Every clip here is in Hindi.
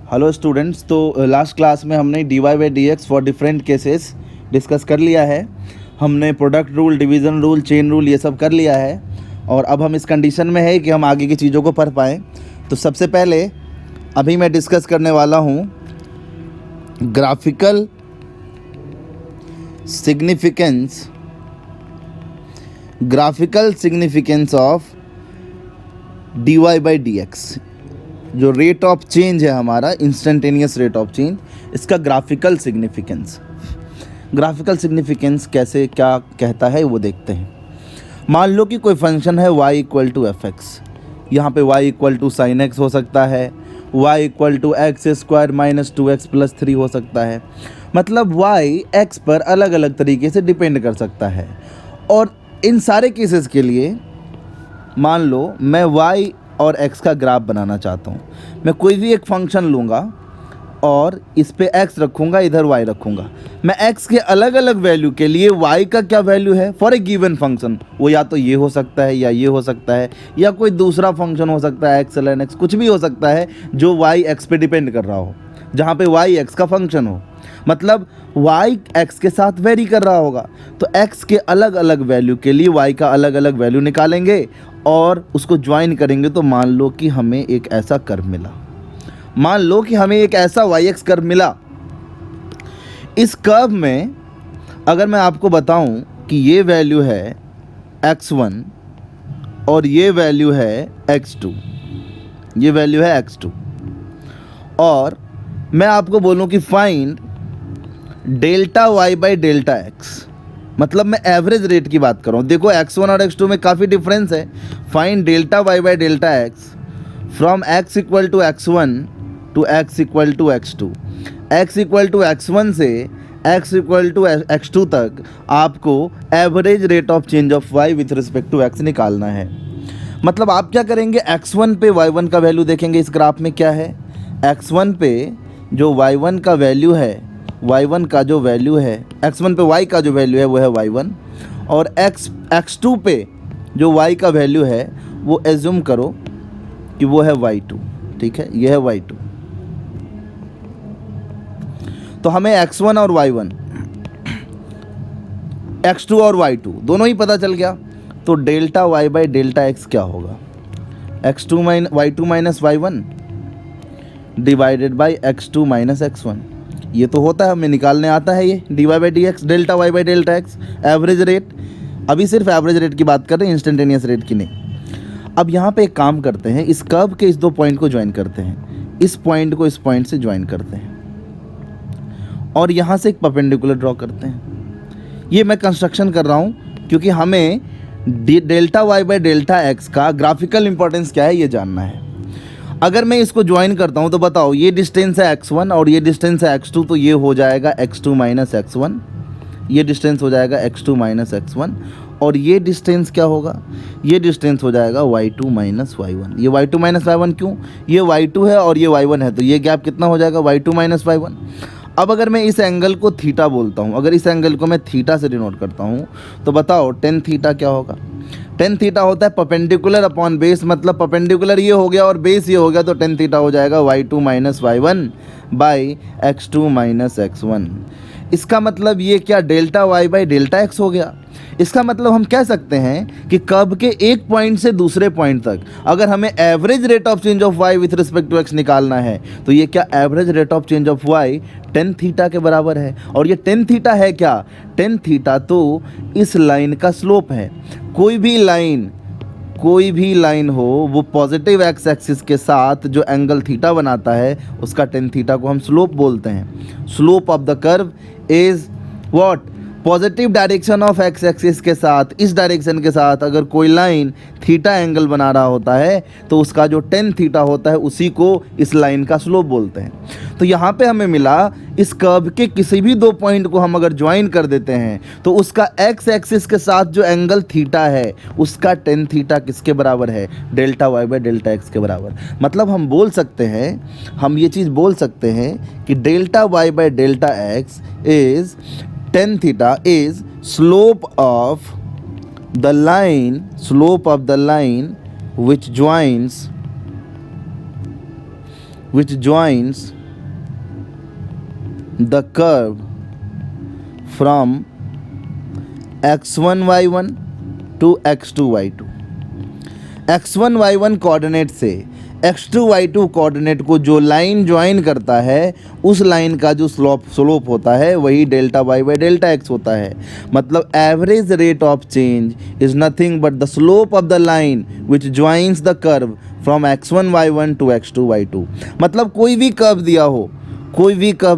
हेलो स्टूडेंट्स, तो लास्ट क्लास में हमने d y by d x for different cases discuss कर लिया है। हमने product rule, division rule, chain rule ये सब कर लिया है और अब हम इस कंडीशन में है कि हम आगे की चीज़ों को पढ़ पाएँ। तो सबसे पहले अभी मैं डिस्कस करने वाला हूँ graphical significance of d y by d x. जो रेट ऑफ चेंज है हमारा, इंस्टेंटेनियस रेट ऑफ चेंज, इसका ग्राफिकल सिग्निफिकेंस कैसे क्या कहता है वो देखते हैं। मान लो कि कोई फंक्शन है y equal to f x. यहाँ पे y equal to sine x हो सकता है, y equal to x square minus 2x plus 3 हो सकता है। मतलब y x पर अलग अलग तरीके से डिपेंड कर सकता है। और इन सारे केसेस के लिए मान लो मैं y और x का ग्राफ बनाना चाहता हूँ। मैं कोई भी एक फंक्शन लूँगा और इस पे x रखूँगा, इधर y रखूँगा। मैं x के अलग अलग वैल्यू के लिए y का क्या वैल्यू है फॉर ए गिवन फंक्शन, वो या तो ये हो सकता है या ये हो सकता है या कोई दूसरा फंक्शन हो सकता है, x ln x, कुछ भी हो सकता है जो y x पे डिपेंड कर रहा हो, जहाँ पे y x का फंक्शन हो। मतलब y x के साथ वेरी कर रहा होगा, तो x के अलग अलग वैल्यू के लिए y का अलग अलग वैल्यू निकालेंगे और उसको ज्वाइन करेंगे। तो मान लो कि हमें एक ऐसा कर्व मिला। इस कर्व में अगर मैं आपको बताऊं कि ये वैल्यू है x1 और ये वैल्यू है x2, और मैं आपको बोलूं कि find delta y by delta x, मतलब मैं एवरेज रेट की बात कर रहा हूँ। देखो x1 और x2 में काफ़ी डिफरेंस है। Find delta y by delta x from x equal to x1 to x equal to x2। x equal to x1 से x इक्वल टू x2 तक आपको average rate of change of y with respect to x निकालना है। मतलब आप क्या करेंगे, x1 पे y1 का वैल्यू देखेंगे इस ग्राफ में क्या है। x1 पे जो y1 का वैल्यू है, y1 का जो वैल्यू है, x1 पे y का जो वैल्यू है वो है y1, और x2 पे जो y का वैल्यू है वो एज्यूम करो कि वो है y2। ठीक है, ये है y2। तो हमें x1 और y1, x2 और y2 दोनों ही पता चल गया। तो delta y by delta x क्या होगा, y2 minus y1 divided by x2 minus x1। ये तो होता है, हमें निकालने आता है ये d y by d x, delta y by delta x, average rate. अभी सिर्फ एवरेज रेट की बात कर रहे हैं, इंस्टेंटेनियस रेट की नहीं। अब यहाँ पे एक काम करते हैं, इस कर्व के इस दो पॉइंट को ज्वाइन करते हैं, इस पॉइंट को इस पॉइंट से ज्वाइन करते हैं और यहाँ से एक परपेंडिकुलर ड्रॉ करते हैं। ये मैं कंस्ट्रक्शन कर रहा हूँ क्योंकि हमें delta y by delta x का ग्राफिकल इंपॉर्टेंस क्या है ये जानना है। अगर मैं इसको ज्वाइन करता हूँ तो बताओ, ये डिस्टेंस है x1 और ये डिस्टेंस है x2, तो ये हो जाएगा x2 माइनस x1, ये डिस्टेंस हो जाएगा x2 माइनस x1, और ये डिस्टेंस क्या होगा, ये डिस्टेंस हो जाएगा y2 माइनस y1। ये y2 माइनस y1 क्यों, ये y2 है और ये y1 है, तो ये गैप कितना हो जाएगा, y2 माइनस y1। अब अगर मैं इस एंगल को थीटा बोलता हूँ, अगर इस एंगल को मैं थीटा से डिनोट करता हूँ, तो बताओ टेन थीटा क्या होगा। टेन थीटा होता है परपेंडिकुलर अपॉन बेस, मतलब परपेंडिकुलर ये हो गया और बेस ये हो गया, तो टेन थीटा हो जाएगा y2 minus y1 by x2 minus x1। इसका मतलब ये क्या, delta y by delta x हो गया। इसका मतलब हम कह सकते हैं कि कर्व के एक पॉइंट से दूसरे पॉइंट तक अगर हमें average rate of change of y with respect to x निकालना है, तो ये क्या, average rate of change of y tan theta के बराबर है। और ये टेन थीटा है क्या, टेन थीटा तो इस लाइन का स्लोप है। कोई भी लाइन हो वो पॉजिटिव एक्स एक्सिस के साथ जो एंगल थीटा बनाता है उसका टेन थीटा को हम स्लोप बोलते हैं। Slope of the curve is what, positive direction of x axis के साथ, इस डायरेक्शन के साथ अगर कोई लाइन थीटा एंगल बना रहा होता है तो उसका जो टेन थीटा होता है उसी को इस लाइन का स्लोप बोलते हैं। तो यहाँ पे हमें मिला, इस कर्व के किसी भी दो पॉइंट को हम अगर ज्वाइन कर देते हैं तो उसका एक्स एक्सिस के साथ जो एंगल थीटा है उसका टेन थीटा किसके बराबर है, delta y by delta x के बराबर। मतलब हम बोल सकते हैं, हम ये चीज़ बोल सकते हैं कि delta y by delta x is tan theta is slope of the line which joins the curve from x1 y1 to x2 y2। x1 y1 coordinate से x2 y2 कोऑर्डिनेट को जो लाइन ज्वाइन करता है उस लाइन का जो स्लोप होता है वही delta y by delta x होता है। मतलब average rate of change is nothing but the slope of the line which joins the curve from x1 y1 to x2 y2। मतलब कोई भी कर्व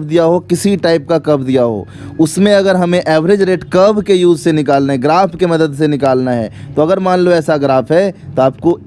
दिया हो, किसी टाइप का कर्व दिया हो, उसमें अगर हमें एवरेज रेट कर्व के यूज़ से निकालना है, ग्राफ के मदद से निकालना है, तो अगर मान लो ऐसा ग्राफ है तो आपको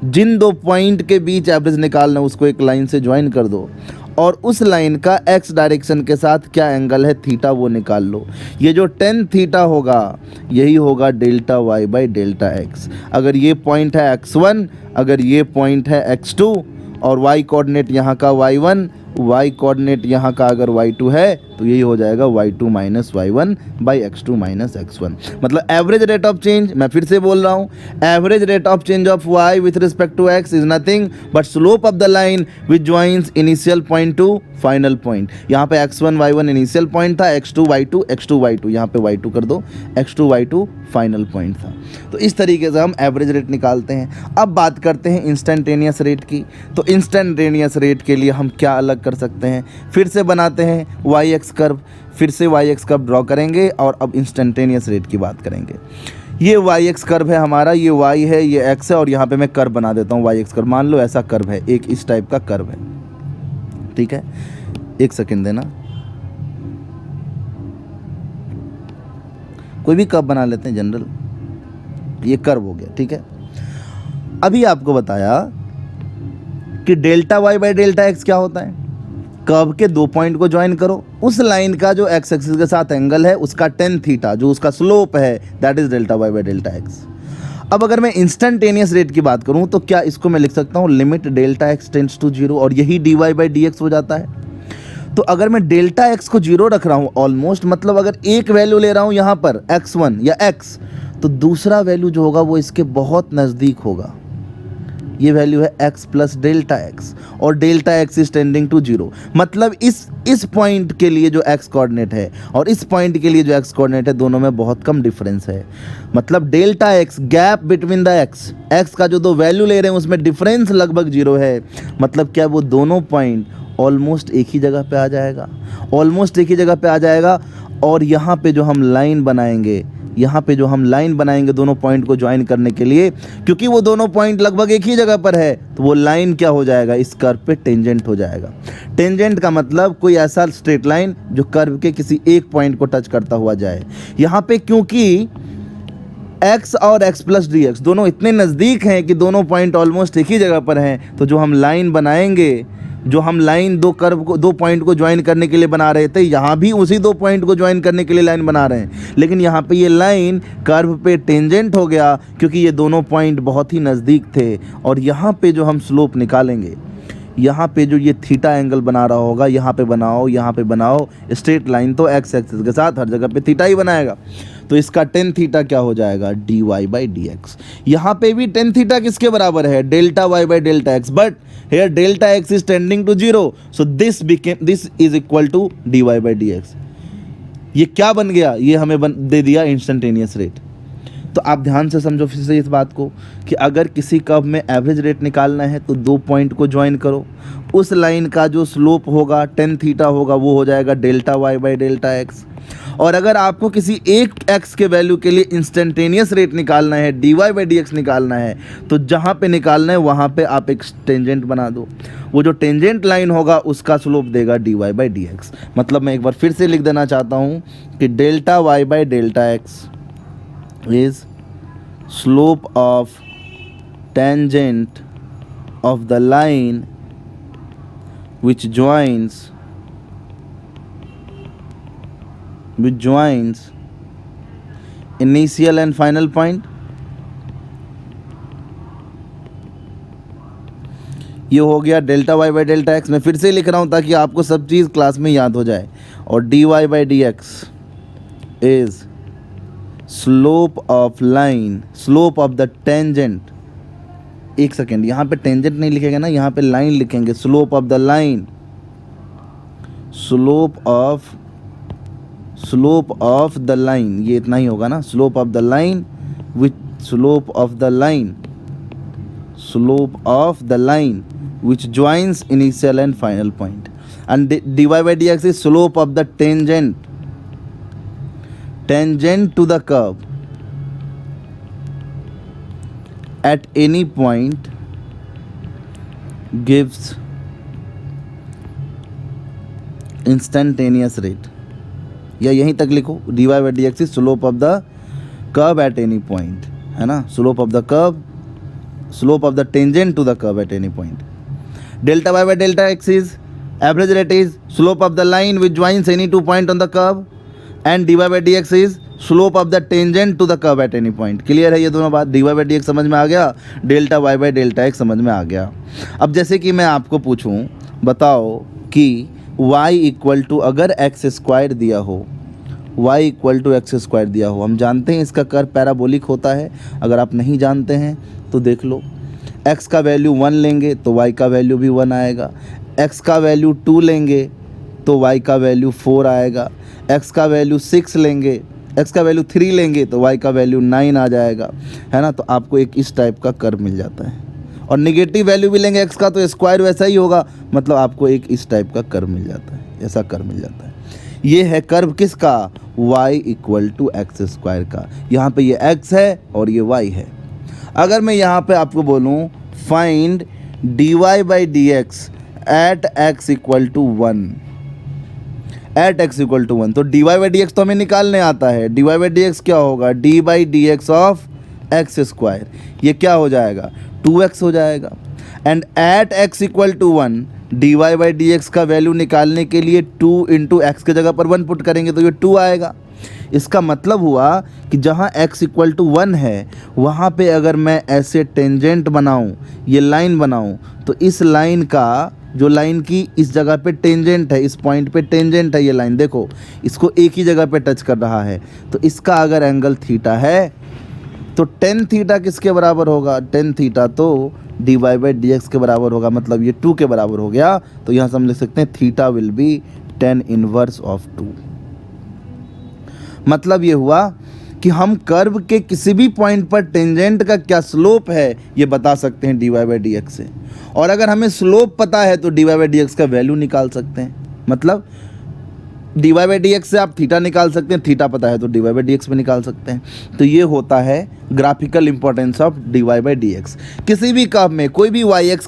जिन दो पॉइंट के बीच एवरेज निकालना है उसको एक लाइन से ज्वाइन कर दो और उस लाइन का x डायरेक्शन के साथ क्या एंगल है थीटा वो निकाल लो। ये जो tan थीटा होगा यही होगा delta y by delta x। अगर ये पॉइंट है x1, अगर ये पॉइंट है x2 और y कोऑर्डिनेट यहाँ का y1, y कोऑर्डिनेट यहाँ का अगर y2 है तो यही हो जाएगा y2 minus y1 by x2 minus x1। मतलब एवरेज रेट ऑफ चेंज, मैं फिर से बोल रहा हूँ, average rate of change of y with respect to x is nothing but slope of the line which joins initial point to final point. यहाँ पे x1 y1 इनिशियल पॉइंट था, x2 y2 यहाँ पे y2 कर दो, x2 y2 फाइनल पॉइंट था। तो इस तरीके से हम एवरेज रेट निकालते हैं। अब बात करते हैं इंस्टेंटेनियस रेट की। तो इंस्टेंटेनियस रेट के लिए हम क्या अलग कर सकते हैं, फिर से बनाते हैं वाई एक्स कर्व, फिर से वाई एक्स कर्व ड्रॉ करेंगे और अब इंस्टेंटेनियस रेट की बात करेंगे। ये वाई एक्स कर्व है हमारा, ये वाई है, ये एक्स है और यहाँ पे मैं कर्व बना देता हूँ वाई एक्स कर्व। मान लो ऐसा कर्व है, एक इस टाइप का कर्व है, ठीक है। एक सेकेंड देना, कोई भी कर्व बना लेते हैं जनरल, ये कर्व हो गया, ठीक है। अभी आपको बताया कि delta y by delta x क्या होता है। कर्व के दो पॉइंट को ज्वाइन करो, उस लाइन का जो एक्स एक्सिस के साथ एंगल है उसका tan थीटा जो उसका स्लोप है that is delta y by delta x. अब अगर मैं इंस्टेंटेनियस रेट की बात करूं तो क्या इसको मैं लिख सकता हूं limit delta x tends to zero और यही d y by d x हो जाता है। तो अगर मैं डेल्टा एक्स को जीरो रख रहा हूं ऑलमोस्ट, मतलब अगर एक वैल्यू ले रहा हूं यहां पर x1 या x, तो दूसरा वैल्यू जो होगा वो इसके बहुत नज़दीक होगा। ये वैल्यू है x प्लस डेल्टा एक्स और delta x is tending to zero. मतलब इस पॉइंट के लिए जो x कोऑर्डिनेट है और इस पॉइंट के लिए जो x कोऑर्डिनेट है दोनों में बहुत कम डिफरेंस है। मतलब delta x gap between the x का जो दो वैल्यू ले रहे हैं उसमें डिफरेंस लगभग जीरो है। मतलब क्या वो दोनों पॉइंट ऑलमोस्ट एक ही जगह पे आ जाएगा, ऑलमोस्ट एक ही जगह पे आ जाएगा। और यहाँ पे जो हम लाइन बनाएंगे, यहाँ पे जो हम लाइन बनाएंगे दोनों पॉइंट को ज्वाइन करने के लिए, क्योंकि वो दोनों पॉइंट लगभग एक ही जगह पर है, तो वो लाइन क्या हो जाएगा, इस कर्व पे टेंजेंट हो जाएगा। टेंजेंट का मतलब कोई ऐसा स्ट्रेट लाइन जो कर्व के किसी एक पॉइंट को टच करता हुआ जाए। यहाँ पे क्योंकि x और x प्लस डी एक्स दोनों इतने नज़दीक हैं कि दोनों पॉइंट ऑलमोस्ट एक ही जगह पर हैं, तो जो हम लाइन बनाएंगे, जो हम लाइन दो कर्व को दो पॉइंट को ज्वाइन करने के लिए बना रहे थे, यहाँ भी उसी दो पॉइंट को ज्वाइन करने के लिए लाइन बना रहे हैं, लेकिन यहाँ पे ये लाइन कर्व पे टेंजेंट हो गया क्योंकि ये दोनों पॉइंट बहुत ही नज़दीक थे। और यहाँ पे जो हम स्लोप निकालेंगे, यहाँ पे जो ये थीटा एंगल बना रहा होगा, यहाँ पे बनाओ, यहाँ पे बनाओ, स्ट्रेट लाइन तो एक्स एक्सिस के साथ हर जगह पे थीटा ही बनाएगा, तो इसका tan थीटा क्या हो जाएगा, d y by d x. यहाँ पे भी tan थीटा किसके बराबर है, delta y by delta x, but here delta x is tending to zero, so this is equal to d y by d x. ये क्या बन गया, ये हमें दे दिया इंस्टेंटेनियस रेट। तो आप ध्यान से समझो फिर से इस बात को कि अगर किसी कर्व में एवरेज रेट निकालना है तो दो पॉइंट को ज्वाइन करो, उस लाइन का जो स्लोप होगा tan थीटा होगा वो हो जाएगा delta y by delta x. और अगर आपको किसी एक x के वैल्यू के लिए इंस्टेंटेनियस रेट निकालना है, d y by d x निकालना है, तो जहाँ पे निकालना है वहाँ पे आप एक टेंजेंट बना दो। वो जो टेंजेंट लाइन होगा उसका स्लोप देगा d y by d x. मतलब मैं एक बार फिर से लिख देना चाहता हूँ कि delta y by delta x is slope of tangent of the line which joins initial and final point। ये हो गया delta y by delta x. मैं फिर से लिख रहा हूँ ताकि आपको सब चीज़ क्लास में याद हो जाए। और d y by d x is slope of line, slope of the tangent. एक सेकेंड, यहाँ पे टेंजेंट नहीं लिखेंगे ना, यहाँ पे लाइन लिखेंगे। Slope of the line, slope of the line, ये इतना ही होगा ना, slope of the line which joins initial and final point, and dy by dx is slope of the tangent to the curve at any point gives instantaneous rate, या यहीं तक लिखो, dy by dx is slope of the curve at any point, है ना, slope of the tangent to the curve at any point. Delta y by delta x is average rate is slope of the line which joins any 2 point on the curve, and dy by dx is slope of the tangent to the curve at any point. Clear है ये दोनों बात? dy by dx समझ में आ गया, delta y by delta x समझ में आ गया. अब जैसे कि मैं आपको पूछूं, बताओ कि y इक्वल टू, अगर एक्स स्क्वायर दिया हो, y equal to x square दिया हो, हम जानते हैं इसका कर्व पैराबोलिक होता है. अगर आप नहीं जानते हैं तो देख लो, x का वैल्यू 1 लेंगे तो y का वैल्यू भी 1 आएगा, x का वैल्यू 2 लेंगे तो y का वैल्यू 4 आएगा, x का वैल्यू 6 लेंगे, x का वैल्यू 3 लेंगे तो y का वैल्यू 9 आ जाएगा, है ना. तो आपको एक इस टाइप का कर्व मिल जाता है. और निगेटिव वैल्यू भी लेंगे x का तो स्क्वायर वैसा ही होगा, मतलब आपको एक इस टाइप का कर्व मिल जाता है, ऐसा कर्व मिल जाता है. ये है कर्व किसका? y equal to x square का. यहाँ पे ये x है और ये y है. अगर मैं यहाँ पे आपको बोलूँ find dy by d x at x equal to 1, तो dy बाई डी एक्स तो हमें निकालने आता है. dy बाई डी एक्स क्या होगा? d by d x of x square. ये क्या हो जाएगा? 2x हो जाएगा. And at x equal to 1, dy by d x का वैल्यू निकालने के लिए 2 इंटू एक्स के जगह पर 1 पुट करेंगे तो ये 2 आएगा. इसका मतलब हुआ कि जहाँ x इक्वल टू 1 है वहाँ पे अगर मैं ऐसे टेंजेंट बनाऊँ, ये लाइन बनाऊँ, तो इस लाइन का, जो लाइन की इस जगह पे टेंजेंट है, इस पॉइंट पे टेंजेंट है, ये लाइन देखो इसको एक ही जगह पे टच कर रहा है, तो इसका अगर एंगल थीटा है तो टेन थीटा किसके बराबर होगा? टेन थीटा तो dy बाई डी एक्स के बराबर होगा, मतलब ये 2 के बराबर हो गया. तो यहाँ से हम लिख सकते हैं theta will be tan inverse of 2. मतलब ये हुआ कि हम कर्व के किसी भी पॉइंट पर टेंजेंट का क्या स्लोप है ये बता सकते हैं dy बाई डी एक्स से. और अगर हमें स्लोप पता है तो dy बाई डी एक्स का वैल्यू निकाल सकते हैं. मतलब dy बाई डी एक्स से आप थीटा निकाल सकते हैं, थीटा पता है तो dy बाई डी एक्स भी निकाल सकते हैं. तो ये होता है graphical importance of dy by d x. किसी भी कर्व में कोई भी yx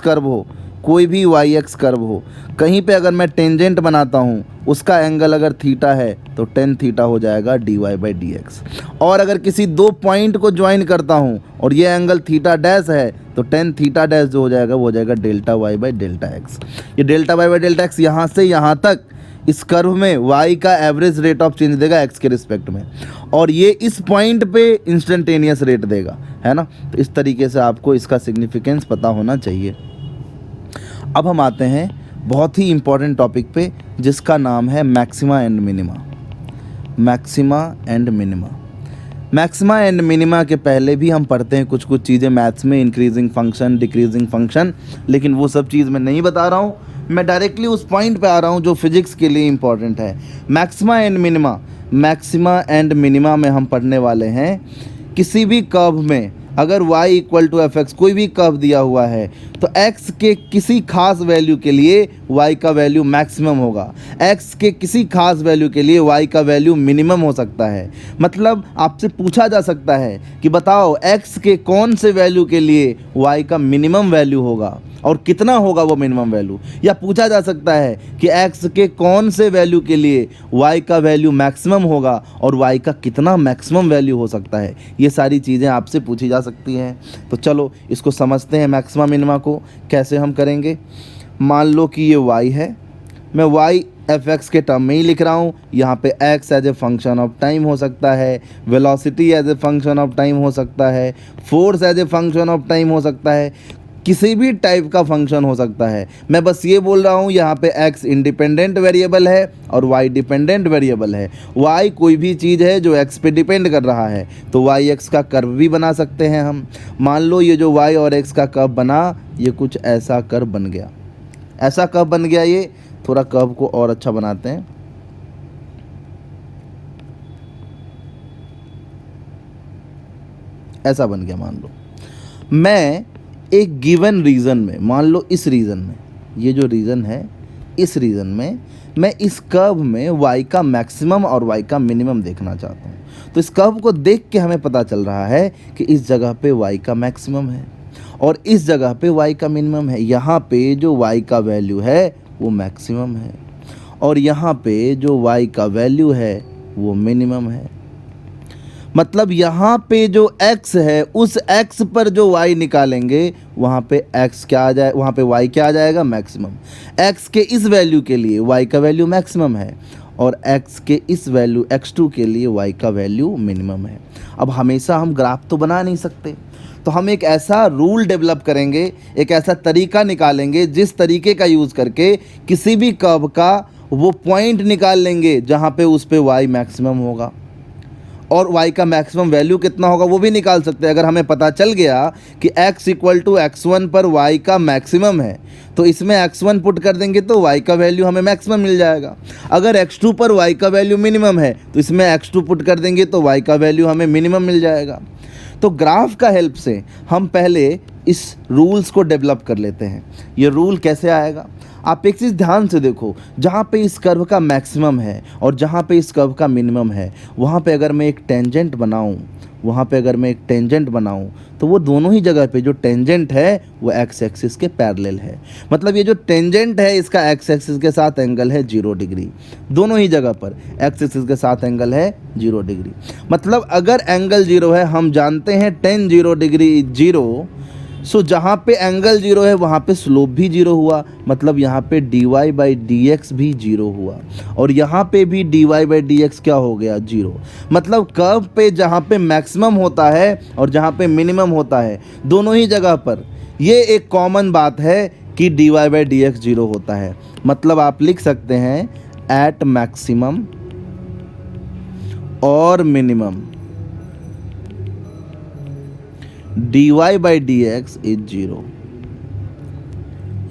कर्व हो, कहीं पे अगर मैं टेंजेंट बनाता हूँ, उसका एंगल अगर थीटा है तो टेन थीटा हो जाएगा dy बाई डी एक्स. और अगर किसी 2 पॉइंट को ज्वाइन करता हूँ और ये एंगल थीटा डैश है तो टेन थीटा डैश जो हो जाएगा वो हो जाएगा delta y by delta x. ये delta y by delta x यहाँ से यहाँ तक इस कर्व में y का एवरेज रेट ऑफ चेंज देगा x के रिस्पेक्ट में, और ये इस पॉइंट पे इंस्टेंटेनियस रेट देगा, है ना. तो इस तरीके से आपको इसका सिग्निफिकेंस पता होना चाहिए. अब हम आते हैं बहुत ही इम्पॉर्टेंट टॉपिक पे जिसका नाम है मैक्सिमा एंड मिनिमा के पहले भी हम पढ़ते हैं कुछ चीज़ें मैथ्स में, इंक्रीजिंग फंक्शन, डिक्रीजिंग फंक्शन, लेकिन वो सब चीज़ मैं नहीं बता रहा हूँ. मैं डायरेक्टली उस पॉइंट पे आ रहा हूँ जो फिजिक्स के लिए इम्पॉर्टेंट है. मैक्सिमा एंड मिनिमा में हम पढ़ने वाले हैं किसी भी कर्व में अगर y equal to f x, कोई भी कर्व दिया हुआ है तो x के किसी खास वैल्यू के लिए y का वैल्यू मैक्सिमम होगा, x के किसी खास वैल्यू के लिए y का वैल्यू मिनिमम हो सकता है. मतलब आपसे पूछा जा सकता है कि बताओ x के कौन से वैल्यू के लिए y का मिनिमम वैल्यू होगा और कितना होगा वो मिनिमम वैल्यू. या पूछा जा सकता है कि x के कौन से वैल्यू के लिए y का वैल्यू मैक्सिमम होगा और y का कितना मैक्सिमम वैल्यू हो सकता है. ये सारी चीज़ें आपसे पूछी जा सकती हैं. तो चलो इसको समझते हैं मैक्सिमा मिनिमा को कैसे हम करेंगे. मान लो कि ये y है, मैं y एफ एक्स के टर्म में ही लिख रहा हूँ. यहाँ पे x as a function of time हो सकता है, velocity as a function of time हो सकता है, force as a function of time हो सकता है, किसी भी टाइप का फंक्शन हो सकता है. मैं बस ये बोल रहा हूँ यहाँ पे x इंडिपेंडेंट वेरिएबल है और y डिपेंडेंट वेरिएबल है. y कोई भी चीज़ है जो x पे डिपेंड कर रहा है, तो yx का कर्व भी बना सकते हैं हम. मान लो ये जो y और x का कर्व बना, ये कुछ ऐसा कर्व बन गया, ऐसा कर्व बन गया ये। थोड़ा कर्व को और अच्छा बनाते हैं। ऐसा बन गया। मान लो मैं एक गिवन रीजन में, मान लो इस रीजन में, ये जो रीजन है इस रीजन में मैं इस कर्व में y का मैक्सिमम और y का मिनिमम देखना चाहता हूँ। तो इस कर्व को देख के हमें पता चल रहा है कि इस जगह पे y का मैक्सिमम है और इस जगह पे y का मिनिमम है। यहाँ पे जो y का वैल्यू है वो मैक्सिमम है और यहाँ पे जो y का वैल्यू है वो मिनिमम है। मतलब यहाँ पे जो x है उस x पर जो y निकालेंगे वहाँ पे x क्या आ जाए, वहाँ पे y क्या आ जाएगा, मैक्सिमम। x के इस वैल्यू के लिए y का वैल्यू मैक्सिमम है और x के इस वैल्यू x2 के लिए y का वैल्यू मिनिमम है। अब हमेशा हम ग्राफ तो बना नहीं सकते, तो हम एक ऐसा रूल डेवलप करेंगे, एक ऐसा तरीका निकालेंगे जिस तरीके का यूज़ करके किसी भी कर्व का वो पॉइंट निकाल लेंगे जहाँ पे उस पे y मैक्सिमम होगा और y का मैक्सिमम वैल्यू कितना होगा वो भी निकाल सकते हैं। अगर हमें पता चल गया कि x इक्वल टू x1 पर y का मैक्सिमम है तो इसमें x1 पुट कर देंगे तो y का वैल्यू हमें मैक्सिमम मिल जाएगा। अगर x2 पर y का वैल्यू मिनिमम है तो इसमें x2 पुट कर देंगे तो y का वैल्यू हमें मिनिमम मिल जाएगा। तो ग्राफ का हेल्प से हम पहले इस रूल्स को डेवलप कर लेते हैं। ये रूल कैसे आएगा, आप एक चीज़ ध्यान से देखो, जहाँ पे इस कर्व का मैक्सिमम है और जहाँ पे इस कर्व का मिनिमम है वहाँ पे अगर मैं एक टेंजेंट बनाऊँ, वहाँ पे अगर मैं एक टेंजेंट बनाऊँ तो वो दोनों ही जगह पे जो टेंजेंट है वो एक्स एक्सिस के पैरेलल है। मतलब ये जो टेंजेंट है इसका एक्स एक्सिस के साथ एंगल है 0 डिग्री। दोनों ही जगह पर एक्स एक्सिस के साथ एंगल है 0 डिग्री। मतलब अगर एंगल 0 है, हम जानते हैं tan 0 डिग्री इज 0, सो जहाँ पे एंगल 0 है वहाँ पे स्लोप भी 0 हुआ। मतलब यहाँ पे dy बाई dx भी 0 हुआ और यहाँ पे भी dy बाई dx क्या हो गया, 0। मतलब कर्व पे जहाँ पे मैक्सिमम होता है और जहाँ पे मिनिमम होता है दोनों ही जगह पर ये एक कॉमन बात है कि dy बाई dx 0 होता है। मतलब आप लिख सकते हैं एट मैक्सिमम और minimum dy by dx is 0।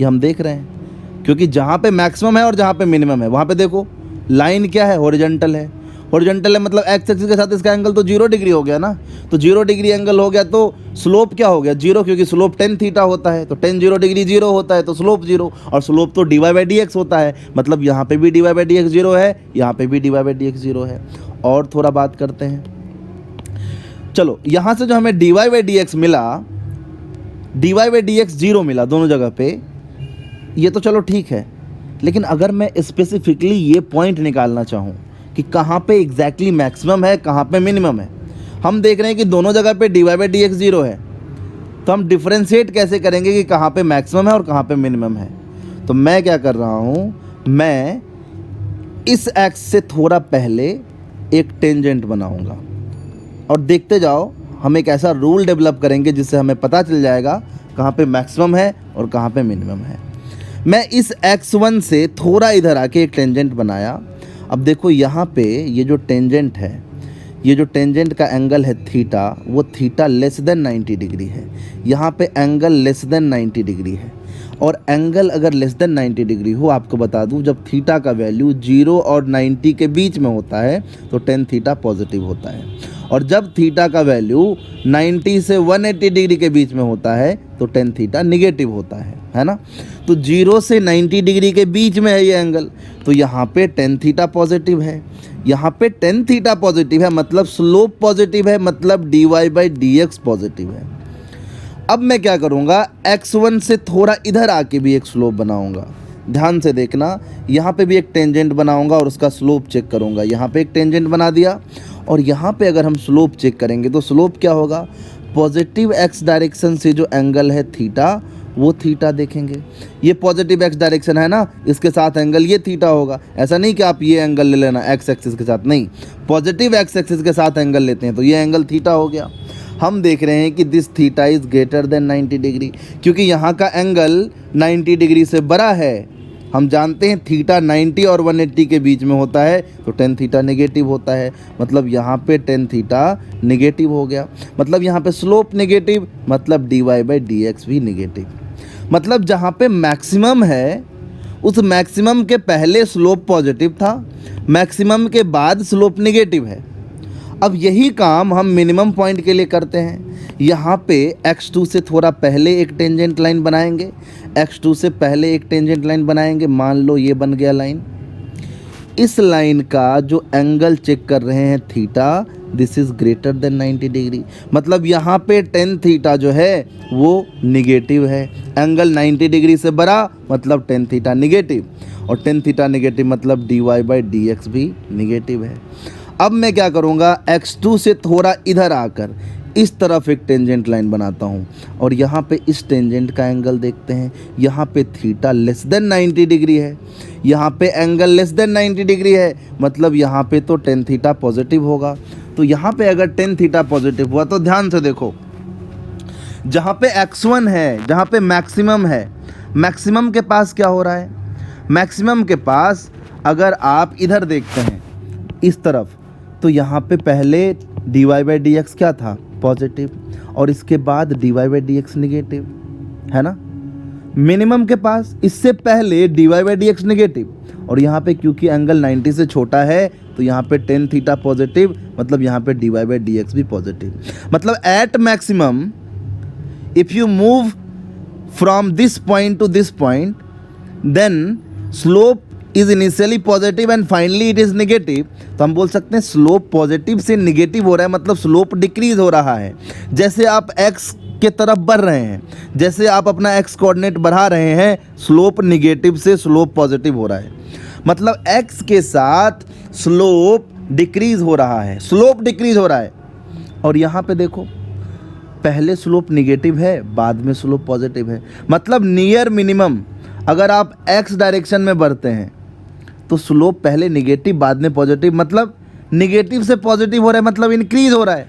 ये हम देख रहे हैं क्योंकि जहाँ पे मैक्सिमम है और जहाँ पे मिनिमम है वहाँ पे देखो लाइन क्या है, हॉरिजॉन्टल है। हॉरिजॉन्टल है मतलब एक्स एक्सिस के साथ इसका एंगल तो 0 डिग्री हो गया ना। तो 0 डिग्री एंगल हो गया तो स्लोप क्या हो गया, 0, क्योंकि स्लोप tan थीटा होता है। तो tan 0 डिग्री 0 होता है तो स्लोप 0 और स्लोप तो dy बाई dx होता है। मतलब यहाँ पे भी dy बाई dx 0 है, यहाँ पे भी dy बाई dx 0 है। और थोड़ा बात करते हैं, चलो यहाँ से जो हमें dy बाई dx मिला, dy बाई dx 0 मिला दोनों जगह पे, ये तो चलो ठीक है। लेकिन अगर मैं स्पेसिफिकली ये पॉइंट निकालना चाहूँ कि कहाँ पे एग्जैक्टली मैक्सिमम है कहाँ पे मिनिमम है, हम देख रहे हैं कि दोनों जगह पे dy बाई dx 0 है, तो हम डिफ्रेंशिएट कैसे करेंगे कि कहाँ पे मैक्सिमम है और कहाँ पे मिनिमम है। तो मैं क्या कर रहा हूँ, मैं इस एक्स से थोड़ा पहले एक टेंजेंट बनाऊँगा और देखते जाओ हम एक ऐसा रूल डेवलप करेंगे जिससे हमें पता चल जाएगा कहाँ पे मैक्सिमम है और कहाँ पे मिनिमम है। मैं इस x1 से थोड़ा इधर आके एक टेंजेंट बनाया। अब देखो यहाँ पे ये जो टेंजेंट है, ये जो टेंजेंट का एंगल है थीटा, वो थीटा लेस देन 90 डिग्री है। यहाँ पे एंगल लेस देन 90 डिग्री है और एंगल अगर लेस देन 90 डिग्री हो, आपको बता दूं जब थीटा का वैल्यू 0 और 90 के बीच में होता है तो tan थीटा पॉजिटिव होता है और जब थीटा का वैल्यू 90 से 180 डिग्री के बीच में होता है तो tan थीटा निगेटिव होता है ना। तो 0 से 90 डिग्री के बीच में है ये एंगल, तो यहाँ पे tan थीटा पॉजिटिव है, यहाँ पे tan थीटा पॉजिटिव है, मतलब स्लोप पॉजिटिव है, मतलब dy बाई dx पॉजिटिव है। अब मैं क्या करूँगा, x1 से थोड़ा इधर आके भी एक स्लोप बनाऊँगा। ध्यान से देखना, यहाँ पे भी एक टेंजेंट बनाऊँगा और उसका स्लोप चेक करूँगा। यहाँ पे एक टेंजेंट बना दिया और यहाँ पे अगर हम स्लोप चेक करेंगे तो स्लोप क्या होगा, पॉजिटिव x डायरेक्शन से जो एंगल है थीटा वो थीटा देखेंगे। ये पॉजिटिव x डायरेक्शन है ना, इसके साथ एंगल ये थीटा होगा। ऐसा नहीं कि आप ये एंगल ले लेना x एक्सिस के साथ, नहीं, पॉजिटिव x एक्सिस के साथ एंगल लेते हैं तो ये एंगल थीटा हो गया। हम देख रहे हैं कि this theta is greater than 90 degree, क्योंकि यहाँ का एंगल 90 डिग्री से बड़ा है। हम जानते हैं थीटा 90 और 180 के बीच में होता है तो tan थीटा नेगेटिव होता है। मतलब यहाँ पे tan थीटा नेगेटिव हो गया, मतलब यहाँ पे स्लोप नेगेटिव, मतलब dy बाई dx भी नेगेटिव। मतलब जहाँ पे मैक्सिमम है उस मैक्सिमम के पहले स्लोप पॉजिटिव था, मैक्सिमम के बाद स्लोप नेगेटिव है। अब यही काम हम मिनिमम पॉइंट के लिए करते हैं। यहाँ पे x2 से थोड़ा पहले एक टेंजेंट लाइन बनाएंगे, x2 से पहले एक टेंजेंट लाइन बनाएंगे, मान लो ये बन गया लाइन। इस लाइन का जो एंगल चेक कर रहे हैं theta, this is greater than 90 degree, मतलब यहाँ पे टेन थीटा जो है वो निगेटिव है। एंगल 90 डिग्री से बड़ा मतलब टेन थीटा निगेटिव, और टेन थीटा निगेटिव मतलब dy/dx भी निगेटिव है। अब मैं क्या करूँगा, x2 से थोड़ा इधर आकर इस तरफ एक टेंजेंट लाइन बनाता हूँ, और यहाँ पे इस टेंजेंट का एंगल देखते हैं। यहाँ पे थीटा लेस देन 90 डिग्री है, यहाँ पे एंगल लेस देन 90 डिग्री है, मतलब यहाँ पे तो टेन थीटा पॉजिटिव होगा। तो यहाँ पे अगर टेन थीटा पॉजिटिव हुआ तो ध्यान से देखो, जहाँ पे x1 है, जहाँ पे मैक्सिमम है, मैक्सिमम के पास क्या हो रहा है, मैक्सिमम के पास अगर आप इधर देखते हैं इस तरफ, तो यहाँ पे पहले dy/dx क्या था, पॉजिटिव, और इसके बाद dy/dx निगेटिव है ना। मिनिमम के पास इससे पहले dy/dx निगेटिव, और यहाँ पे क्योंकि एंगल 90 से छोटा है तो यहाँ पे टेन थीटा पॉजिटिव, मतलब यहाँ पे dy/dx भी पॉजिटिव। मतलब at maximum if you move from this point to this point, then slope is initially positive and finally it is negative. तो हम बोल सकते हैं स्लोप पॉजिटिव से निगेटिव हो रहा है, मतलब स्लोप डिक्रीज हो रहा है। जैसे आप x के तरफ बढ़ रहे हैं, जैसे आप अपना x कोऑर्डिनेट बढ़ा रहे हैं, स्लोप निगेटिव से स्लोप पॉजिटिव हो रहा है, मतलब x के साथ स्लोप डिक्रीज हो रहा है, स्लोप डिक्रीज हो रहा है। और यहाँ पे देखो, पहले स्लोप निगेटिव है, बाद में स्लोप पॉजिटिव है, मतलब नियर मिनिमम अगर आप x डायरेक्शन में बढ़ते हैं तो स्लोप पहले निगेटिव बाद में पॉजिटिव, मतलब निगेटिव से पॉजिटिव हो रहा है, मतलब इंक्रीज हो रहा है।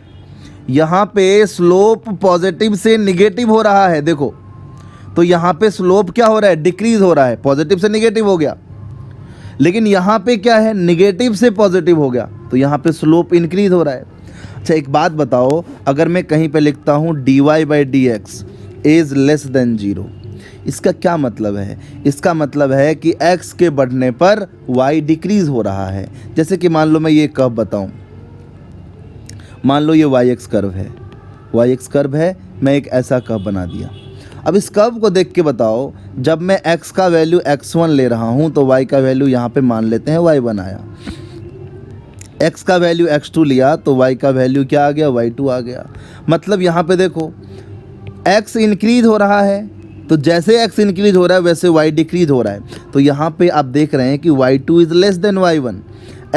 यहाँ पे स्लोप पॉजिटिव से निगेटिव हो रहा है, देखो, तो यहाँ पे स्लोप क्या हो रहा है, डिक्रीज हो रहा है, पॉजिटिव से निगेटिव हो गया। लेकिन यहाँ पे क्या है, निगेटिव से पॉजिटिव हो गया, तो यहाँ पे स्लोप इंक्रीज हो रहा है। अच्छा एक बात बताओ, अगर मैं कहीं पे लिखता हूँ dy/dx इज लेस देन 0, इसका क्या मतलब है, इसका मतलब है कि x के बढ़ने पर y डिक्रीज हो रहा है। जैसे कि मान लो मैं ये कर्व बताऊं, मान लो ये yx कर्व है, yx कर्व है, मैं एक ऐसा कर्व बना दिया। अब इस कर्व को देख के बताओ, जब मैं x का वैल्यू x1 ले रहा हूं तो y का वैल्यू यहाँ पे मान लेते हैं y1 आया, x का वैल्यू x2 लिया तो y का वैल्यू क्या आ गया, y2 आ गया। मतलब यहाँ पे देखो x इंक्रीज हो रहा है, तो जैसे x इंक्रीज हो रहा है वैसे y डिक्रीज हो रहा है। तो यहाँ पे आप देख रहे हैं कि y2 is less than y1,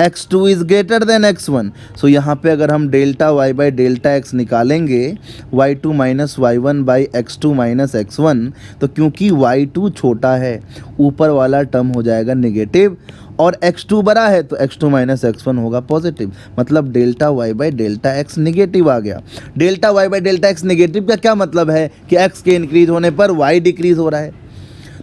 x2 is greater than x1। सो यहाँ पे अगर हम डेल्टा y/डेल्टा x निकालेंगे, y2 minus y1 by x2 minus x1, तो क्योंकि y2 छोटा है ऊपर वाला टर्म हो जाएगा नेगेटिव, और x2 बड़ा है तो x2 माइनस x1 होगा पॉजिटिव, मतलब डेल्टा y/डेल्टा x निगेटिव आ गया। डेल्टा y/डेल्टा x निगेटिव का क्या मतलब है कि x के इंक्रीज होने पर y डिक्रीज हो रहा है।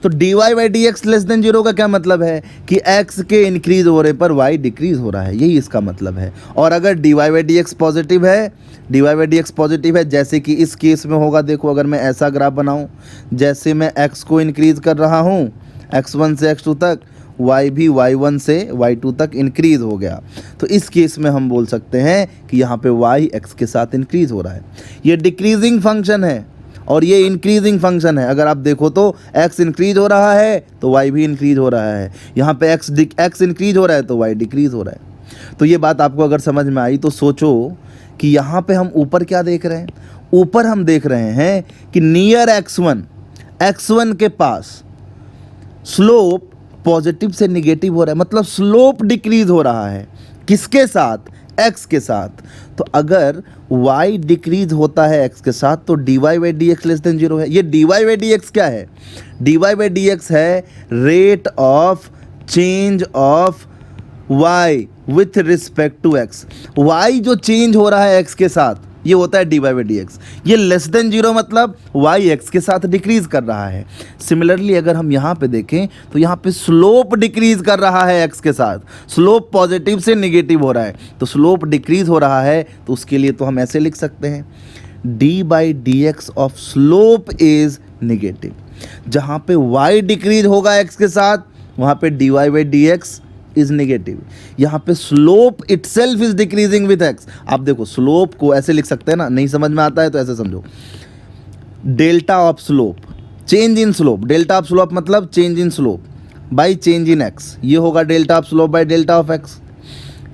तो dy/dx लेस देन 0 का क्या मतलब है कि x के इंक्रीज होने पर y डिक्रीज हो रहा है, यही इसका मतलब है। और अगर dy/dx पॉजिटिव है, dy/dx पॉजिटिव है, जैसे कि इस केस में होगा, देखो अगर मैं ऐसा ग्राफ बनाऊं, जैसे मैं x को इंक्रीज कर रहा हूं x1 से x2 तक, y भी y1 से y2 तक इंक्रीज हो गया। तो इस केस में हम बोल सकते हैं कि यहाँ पे y x के साथ इंक्रीज हो रहा है। ये डिक्रीजिंग फंक्शन है और ये इंक्रीजिंग फंक्शन है। अगर आप देखो तो x इंक्रीज हो रहा है तो y भी इंक्रीज हो रहा है, यहाँ पे x इंक्रीज हो रहा है तो y डिक्रीज हो रहा है। तो ये बात आपको अगर समझ में आई तो सोचो कि यहाँ पे हम ऊपर क्या देख रहे हैं, ऊपर हम देख रहे हैं कि नियर x1 के पास स्लोप पॉजिटिव से निगेटिव हो रहा है, मतलब स्लोप डिक्रीज हो रहा है। किसके साथ, x के साथ। तो अगर y डिक्रीज होता है x के साथ तो dy/dx लेस देन 0 है। ये dy/dx क्या है, dy/dx है rate of change of y with respect to x। y जो चेंज हो रहा है x के साथ ये होता है dy/dx। ये लेस देन 0 मतलब y x के साथ डिक्रीज कर रहा है। सिमिलरली अगर हम यहाँ पे देखें तो यहाँ पे स्लोप डिक्रीज कर रहा है x के साथ, स्लोप पॉजिटिव से निगेटिव हो रहा है, तो स्लोप डिक्रीज हो रहा है, तो उसके लिए तो हम ऐसे लिख सकते हैं d/dx of slope is negative. जहाँ पे y डिक्रीज होगा x के साथ वहाँ पे dy by d x is negative. यहाँ पे slope itself is decreasing with x। आप देखो स्लोप को ऐसे लिख सकते हैं ना, नहीं समझ में आता है तो ऐसे समझो, delta of slope, change in slope, delta of slope मतलब change in slope by change in x, ये होगा delta of slope by delta of x।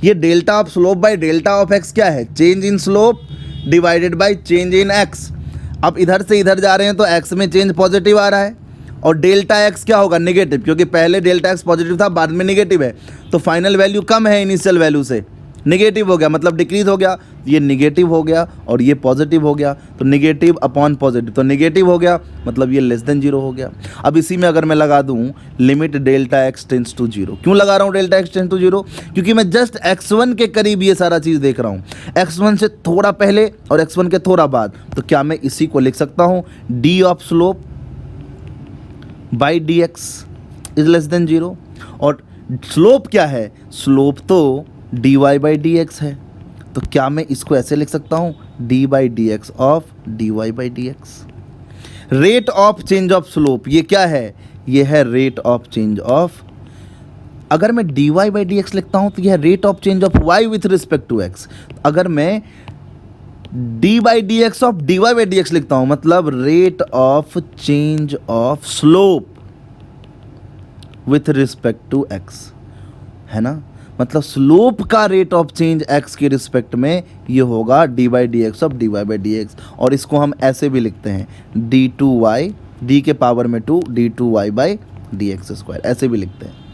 ये delta of slope by delta of x क्या है? Change in slope divided by change in x। अब इधर से इधर जा रहे हैं तो x में चेंज पॉजिटिव आ रहा है और डेल्टा x क्या होगा? नेगेटिव, क्योंकि पहले डेल्टा x पॉजिटिव था बाद में नेगेटिव है, तो फाइनल वैल्यू कम है इनिशियल वैल्यू से, नेगेटिव हो गया मतलब डिक्रीज हो गया। ये नेगेटिव हो गया और ये पॉजिटिव हो गया, तो नेगेटिव अपॉन पॉजिटिव, तो नेगेटिव हो गया मतलब ये लेस देन जीरो हो गया। अब इसी में अगर मैं लगा दूं limit delta x tends to zero, क्यों लगा रहा हूँ delta x tends to zero? क्योंकि मैं जस्ट x1 के करीब ये सारा चीज़ देख रहा हूँ, x1 से थोड़ा पहले और x1 के थोड़ा बाद। तो क्या मैं इसी को लिख सकता हूँ d of slope by d x is less than zero. और स्लोप क्या है? स्लोप तो d y by d x है, तो क्या मैं इसको ऐसे लिख सकता हूँ d by d x of d y by d x. Rate of change of slope ये क्या है? ये है रेट ऑफ चेंज ऑफ, अगर मैं d y by d x लिखता हूँ तो यह है rate of change of y with respect to x. अगर मैं d by d x of d y by d x लिखता हूँ मतलब rate of change of slope with respect to x, है ना? मतलब स्लोप का रेट ऑफ चेंज x के रिस्पेक्ट में ये होगा d by d x of d y by d x. और इसको हम ऐसे भी लिखते हैं डी टू वाई, डी के पावर में 2 d two y by d x square, ऐसे भी लिखते हैं।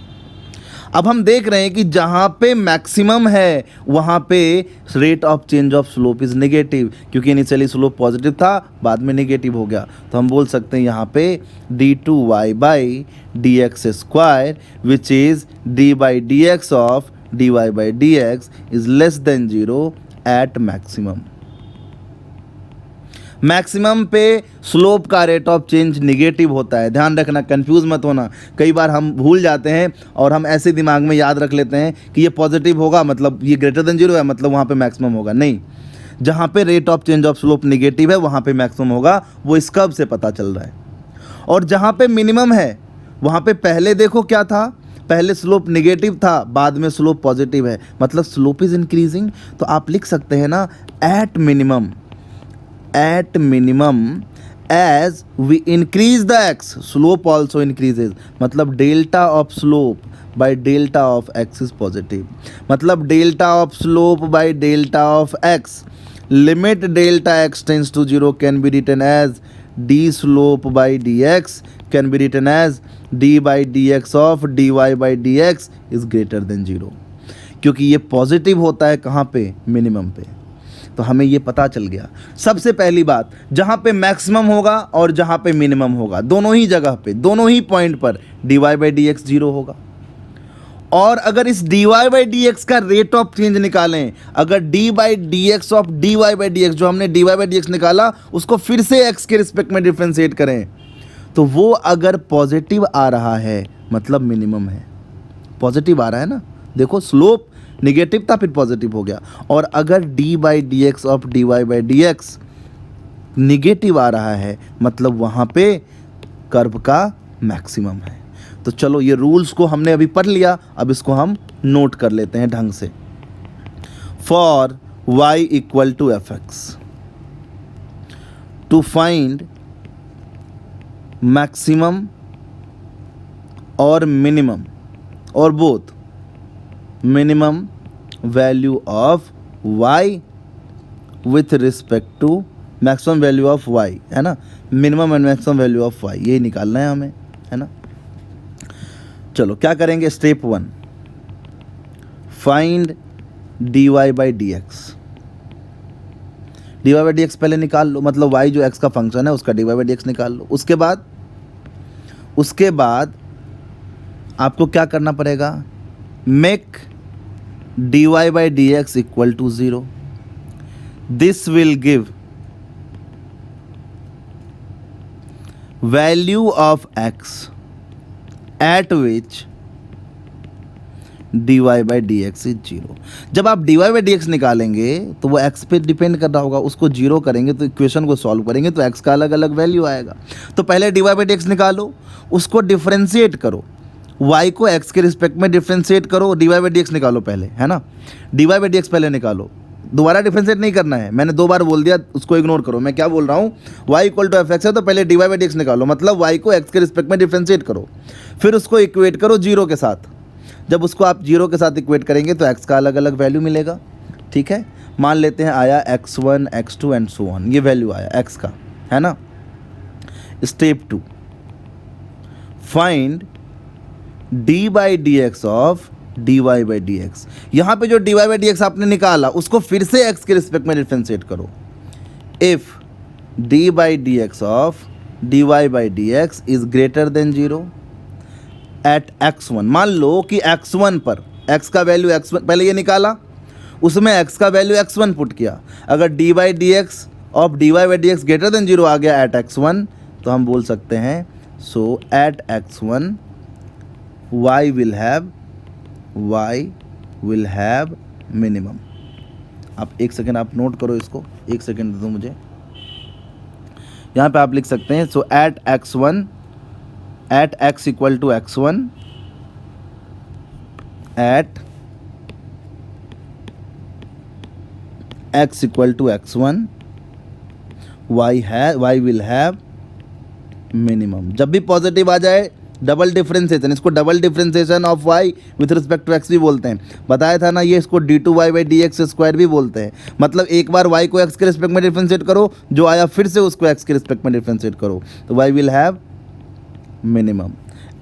अब हम देख रहे हैं कि जहाँ पे मैक्सिमम है वहाँ पे rate of change of slope is negative, क्योंकि इनिशियली स्लोप पॉजिटिव था बाद में नेगेटिव हो गया, तो हम बोल सकते हैं यहाँ पे d two y by d x square which is d by d x of d y by d x is less than zero at maximum. Maximum पे स्लोप का रेट ऑफ चेंज निगेटिव होता है, ध्यान रखना, कंफ्यूज मत होना। कई बार हम भूल जाते हैं और हम ऐसे दिमाग में याद रख लेते हैं कि ये पॉजिटिव होगा मतलब ये ग्रेटर देन जीरो है मतलब वहाँ पे मैक्सिमम होगा। नहीं, जहाँ पे rate of change of slope negative है वहाँ पे मैक्सिमम होगा, वो इस कर्व से पता चल रहा है। और जहाँ पे मिनिमम है वहाँ पे पहले देखो क्या था, पहले स्लोप नेगेटिव था बाद में स्लोप पॉजिटिव है, मतलब स्लोप इज इंक्रीजिंग। तो आप लिख सकते हैं ना at minimum as we increase the x slope also increases, मतलब delta of slope by delta of x is positive, मतलब delta of slope by delta of x limit delta x tends to zero can be written as d slope by d x can be written as d by d x of d y by d x is greater than zero, क्योंकि ये पॉजिटिव होता है कहाँ पे? मिनिमम पे। तो हमें ये पता चल गया सबसे पहली बात, जहाँ पे मैक्सिमम होगा और जहाँ पे मिनिमम होगा दोनों ही जगह पे, दोनों ही पॉइंट पर d y by d x zero होगा। और अगर इस d y by d x का रेट ऑफ चेंज निकालें, अगर d by d x of d y by d x, जो हमने d y by d x निकाला उसको फिर से एक्स के रिस्पेक्ट में डिफ्रेंशिएट करें, तो वो अगर पॉजिटिव आ रहा है मतलब मिनिमम है। पॉजिटिव आ रहा है ना, देखो स्लोप नेगेटिव था फिर पॉजिटिव हो गया। और अगर d by d x of d y by d x negative आ रहा है मतलब वहाँ पे कर्व का मैक्सिमम है। तो चलो ये रूल्स को हमने अभी पढ़ लिया, अब इसको हम नोट कर लेते हैं ढंग से। For y equal to f x, to find maximum और मिनिमम और both minimum value of y with respect to maximum value of y, है ना, minimum and maximum value of y, यही निकालना है हमें, है ना। चलो क्या करेंगे, step 1 find d y by d x. D y by d x पहले निकाल लो, मतलब y जो x का फंक्शन है उसका d y by d x निकाल लो। उसके बाद आपको क्या करना पड़ेगा, make d y by d x equal to 0। This will give value of x at which d y by d x is 0। जब आप d y by d x निकालेंगे तो वो x पे डिपेंड कर रहा होगा, उसको 0 करेंगे तो इक्वेशन को सॉल्व करेंगे तो x का अलग अलग वैल्यू आएगा। तो पहले d y by d x निकालो, उसको डिफ्रेंशिएट करो, y को x के रिस्पेक्ट में डिफ्रेंशिएट करो, dy बाई डी एक्स निकालो पहले, है ना, dy बाई डी एक्स पहले निकालो, दोबारा डिफ्रेंशिएट नहीं करना है, मैंने 2 बार बोल दिया, उसको इग्नोर करो। मैं क्या बोल रहा हूँ, y equal to f x है तो पहले dy बाई डी एक्स निकालो, मतलब y को x के रिस्पेक्ट में डिफ्रेंशिएट करो, फिर उसको इक्वेट करो 0 के साथ। जब उसको आप 0 के साथ इक्वेट करेंगे तो x का अलग अलग वैल्यू मिलेगा, ठीक है। मान लेते हैं आया x1 x2 and so on, ये वैल्यू आया x का, है ना। Step 2, find d by d x of d y by d x. यहाँ पर जो d y by d x आपने निकाला उसको फिर से x के रिस्पेक्ट में डिफ्रेंशिएट करो। If d by d x of d y by d x is greater than 0 at x1, मान लो कि x1 पर x का वैल्यू x1 पहले ये निकाला, उसमें x का वैल्यू x1 पुट किया, अगर d by d x of d y by d x greater than 0 आ गया एट x1 तो हम बोल सकते हैं so at x1 y will have minimum. आप एक सेकेंड आप नोट करो इसको, एक सेकेंड दे दो मुझे। यहाँ पे आप लिख सकते हैं so at x1 at x equal to x1 at x equal to x1 y will have minimum. जब भी पॉजिटिव आ जाए डबल डिफरेंशिएशन, इसको double differentiation of y with respect to x भी बोलते हैं, बताया था ना, ये इसको d2y by d x square भी बोलते हैं। मतलब एक बार y को x के रिस्पेक्ट में डिफरेंशिएट करो, जो आया फिर से उसको x के रिस्पेक्ट में डिफरेंशिएट करो, तो y will have minimum.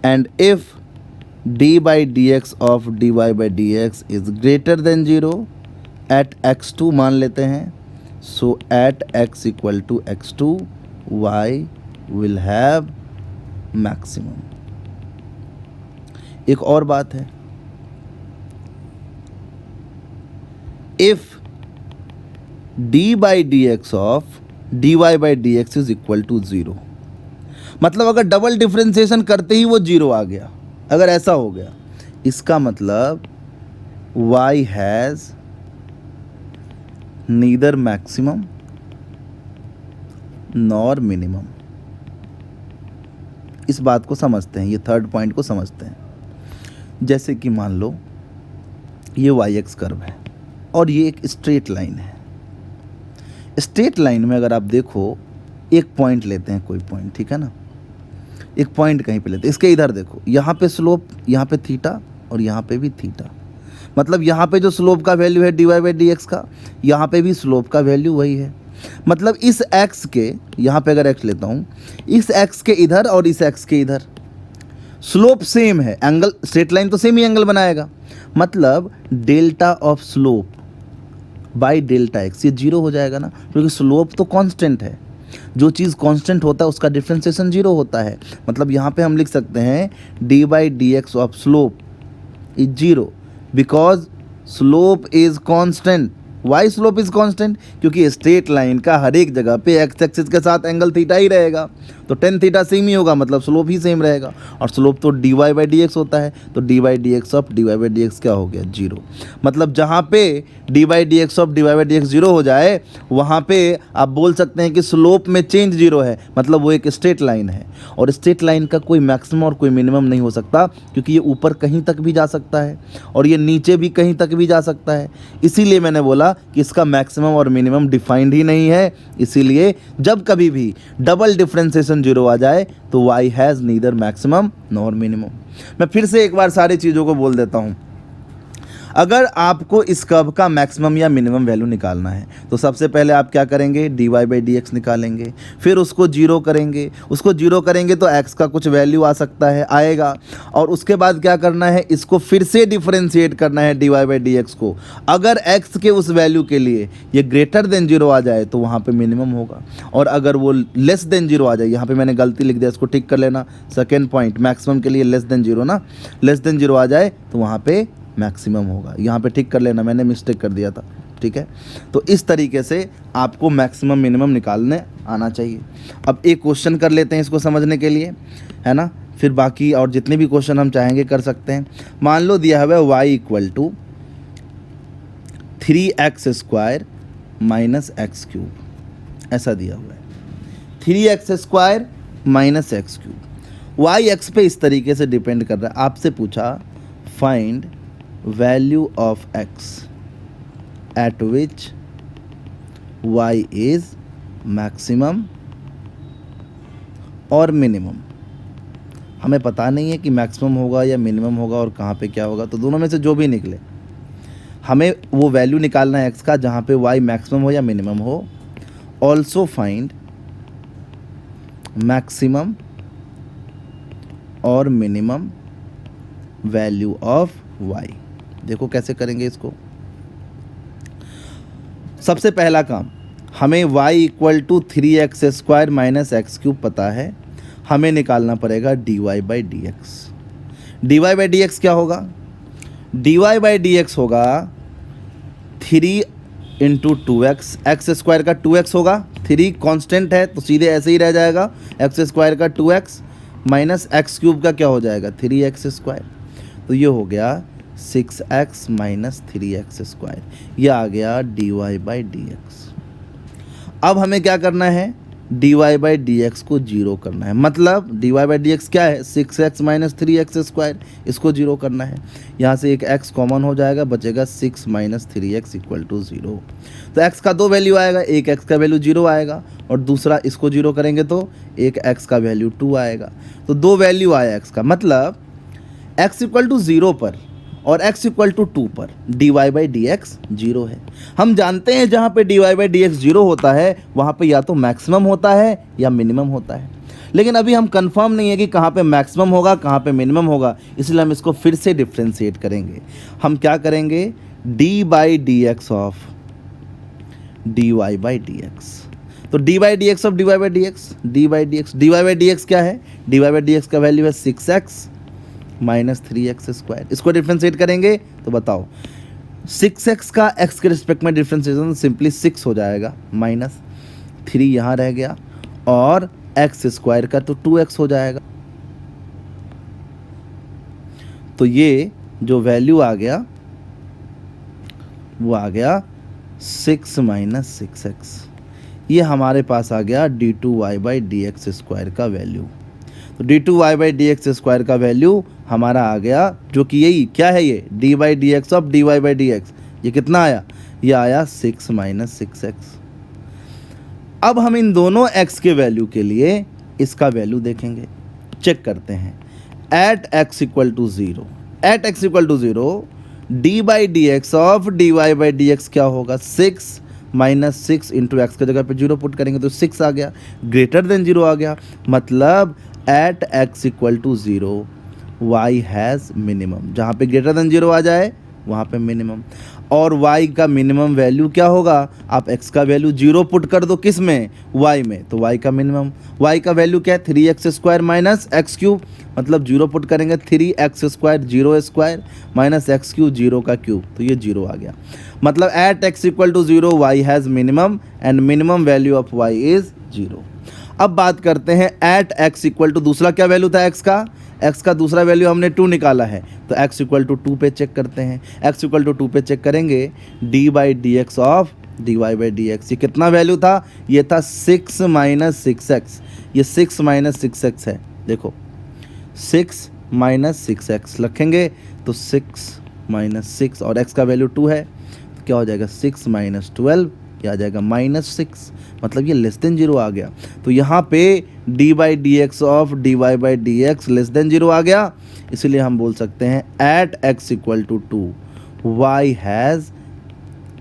And if d by d x of dy by d x is greater than 0 at x2 मान लेते हैं, so at x equal to x2 y will have maximum. एक और बात है, if d by d x of dy by d x is equal to 0, मतलब अगर डबल डिफरेंशिएशन करते ही वो 0 आ गया, अगर ऐसा हो गया, इसका मतलब y has neither maximum nor minimum. इस बात को समझते हैं, ये थर्ड पॉइंट को समझते हैं। जैसे कि मान लो ये वाई एक्स कर्व है और ये एक स्ट्रेट लाइन है। स्ट्रेट लाइन में अगर आप देखो, एक पॉइंट लेते हैं, कोई पॉइंट, ठीक है ना, एक पॉइंट कहीं पे लेते हैं, इसके इधर देखो, यहाँ पे स्लोप, यहाँ पे थीटा और यहाँ पे भी थीटा, मतलब यहाँ पे जो स्लोप का वैल्यू है d y by d x का, यहाँ पे भी स्लोप का वैल्यू वही है। मतलब इस x के, यहाँ पे अगर x लेता हूँ, इस x के इधर और इस x के इधर स्लोप सेम है, एंगल, स्ट्रेट लाइन तो सेम ही एंगल बनाएगा, मतलब delta of slope by delta x ये 0 हो जाएगा ना, क्योंकि स्लोप तो कांस्टेंट है, जो चीज़ कांस्टेंट होता है उसका डिफरेंशिएशन 0 होता है। मतलब यहाँ पे हम लिख सकते हैं d by d x of slope is 0 because slope is constant. Why slope is constant, क्योंकि स्ट्रेट लाइन का हर एक जगह पे एक्स एक्सिस के साथ एंगल थीटा ही रहेगा, तो टेन थीटा सेम ही होगा, मतलब स्लोप ही सेम रहेगा। और स्लोप तो d y by d x होता है, तो d by d x of d y by d x क्या हो गया, 0। मतलब जहाँ पे d by d x of d y by d x 0 हो जाए, वहाँ पे आप बोल सकते हैं कि स्लोप में चेंज 0 है, मतलब वो एक स्ट्रेट लाइन है। और स्ट्रेट लाइन का कोई मैक्सिमम और कोई मिनिमम नहीं हो सकता, क्योंकि ये ऊपर कहीं तक भी जा सकता है और ये नीचे भी कहीं तक भी जा सकता है। इसीलिए मैंने बोला कि इसका मैक्सिमम और मिनिमम डिफाइंड ही नहीं है। इसीलिए जब कभी भी डबल डिफरेंशिएशन 0 आ जाए तो y has neither maximum nor minimum. मैं फिर से एक बार सारी चीज़ों को बोल देता हूँ। अगर आपको इस कर्व का मैक्सिमम या मिनिमम वैल्यू निकालना है तो सबसे पहले आप क्या करेंगे, d y by d x निकालेंगे, फिर उसको 0 करेंगे। उसको 0 करेंगे तो x का कुछ वैल्यू आ सकता है, आएगा, और उसके बाद क्या करना है, इसको फिर से डिफरेंशिएट करना है d y by d x को। अगर x के उस वैल्यू के लिए ये ग्रेटर देन 0 आ जाए तो वहाँ पर मिनिमम होगा, और अगर वो लेस देन 0 आ जाए, यहाँ पर मैंने गलती लिख दिया, इसको ठीक कर लेना। सेकेंड पॉइंट, मैक्सिमम के लिए लेस देन 0 ना, लेस देन 0 आ जाए तो वहाँ पर मैक्सिमम होगा। यहाँ पे ठीक कर लेना, मैंने मिस्टेक कर दिया था, ठीक है। तो इस तरीके से आपको मैक्सिमम मिनिमम निकालने आना चाहिए। अब एक क्वेश्चन कर लेते हैं इसको समझने के लिए, है ना, फिर बाकी और जितने भी क्वेश्चन हम चाहेंगे कर सकते हैं। मान लो दिया हुआ है y equal to 3x² minus x³, ऐसा दिया हुआ है 3x² minus x³। Y x पे इस तरीके से डिपेंड कर रहा है। आपसे पूछा find value of x at which y is maximum और मिनिमम। हमें पता नहीं है कि मैक्सिमम होगा या मिनिमम होगा और कहाँ पे क्या होगा, तो दोनों में से जो भी निकले हमें वो वैल्यू निकालना है एक्स का जहाँ पे वाई मैक्सिमम हो या मिनिमम हो। ऑल्सो फाइंड मैक्सिमम और मिनिमम वैल्यू ऑफ वाई। देखो कैसे करेंगे इसको। सबसे पहला काम, हमें y equal to 3x square minus x cube पता है, हमें निकालना पड़ेगा dy by d x. dy by d x क्या होगा? dy बाई डी एक्स होगा 3 इंटू 2x, एक्स स्क्वायर का 2x होगा, 3 कांस्टेंट है तो सीधे ऐसे ही रह जाएगा, एक्स स्क्वायर का 2x माइनस एक्स क्यूब का क्या हो जाएगा 3x स्क्वायर, तो ये हो गया 6x माइनस 3x स्क्वायर, ये आ गया dy बाई डी एक्स। अब हमें क्या करना है, dy बाई डी एक्स को जीरो करना है। मतलब dy बाई डी एक्स क्या है 6x माइनस 3x स्क्वायर, इसको जीरो करना है। यहाँ से एक x कॉमन हो जाएगा, बचेगा 6 माइनस 3x इक्वल टू 0। तो x का दो वैल्यू आएगा, एक x का वैल्यू 0 आएगा और दूसरा इसको जीरो करेंगे तो एक x का वैल्यू 2 आएगा। तो दो वैल्यू आया x का, मतलब x इक्वल टू 0 पर और x इक्वल टू 2 पर dy बाई डी एक्स 0 है। हम जानते हैं जहाँ पे dy बाई डी एक्स 0 होता है वहाँ पे या तो मैक्सिमम होता है या मिनिमम होता है, लेकिन अभी हम कंफर्म नहीं है कि कहाँ पे मैक्सिमम होगा कहाँ पे मिनिमम होगा, इसलिए हम इसको फिर से डिफ्रेंशिएट करेंगे। हम क्या करेंगे, dy by d x of dy by d x. तो dy by d x of dy by d x, dy by d x, dy by d x क्या है, dy बाई डी एक्स का वैल्यू है 6x माइनस 3x स्क्वायर। इसको डिफ्रेंशिएट करेंगे तो बताओ 6x का x के रिस्पेक्ट में डिफ्रेंशिएशन सिंपली 6 हो जाएगा, माइनस 3 यहाँ रह गया और x स्क्वायर का तो 2x हो जाएगा। तो ये जो वैल्यू आ गया वो आ गया 6 माइनस 6x, ये हमारे पास आ गया d2y by d x square का वैल्यू। तो d2y by d x square का वैल्यू हमारा आ गया, जो कि यही क्या है, ये dy by d x of dy by d x. ये कितना आया, ये आया 6 माइनस 6x। अब हम इन दोनों x के वैल्यू के लिए इसका वैल्यू देखेंगे, चेक करते हैं। At x equal to 0, at x equal to 0 d by d x of dy by d x क्या होगा 6 माइनस 6 इंटू एक्स की जगह पे 0 पुट करेंगे तो 6 आ गया, ग्रेटर देन 0 आ गया। मतलब at x equal to 0 y has minimum, जहाँ पे ग्रेटर देन 0 आ जाए वहाँ पे मिनिमम। और y का मिनिमम वैल्यू क्या होगा, आप x का वैल्यू 0 पुट कर दो किस में, y में, तो y का मिनिमम, y का वैल्यू क्या है 3x square minus x cube, मतलब 0 पुट करेंगे 3x square 0 square minus x cube 0 का क्यूब, तो ये 0 आ गया। मतलब at x equal to 0 y has minimum and minimum value of y is 0। अब बात करते हैं एट x इक्वल टू दूसरा क्या वैल्यू था x का दूसरा वैल्यू हमने 2 निकाला है, तो x इक्वल टू 2 पे चेक करते हैं। x इक्वल टू 2 पे चेक करेंगे D by d x of dy by d x, ये कितना वैल्यू था, ये था 6 माइनस 6x, ये 6 माइनस 6x है। देखो 6 माइनस 6x रखेंगे तो 6 माइनस 6 और x का वैल्यू 2 है, तो क्या हो जाएगा 6 माइनस 12, ये आ जाएगा माइनस 6, मतलब ये लेस देन 0 आ गया। तो यहाँ पे d by d x of dy by d x less than 0 आ गया, इसलिए हम बोल सकते हैं at x equal to 2 y has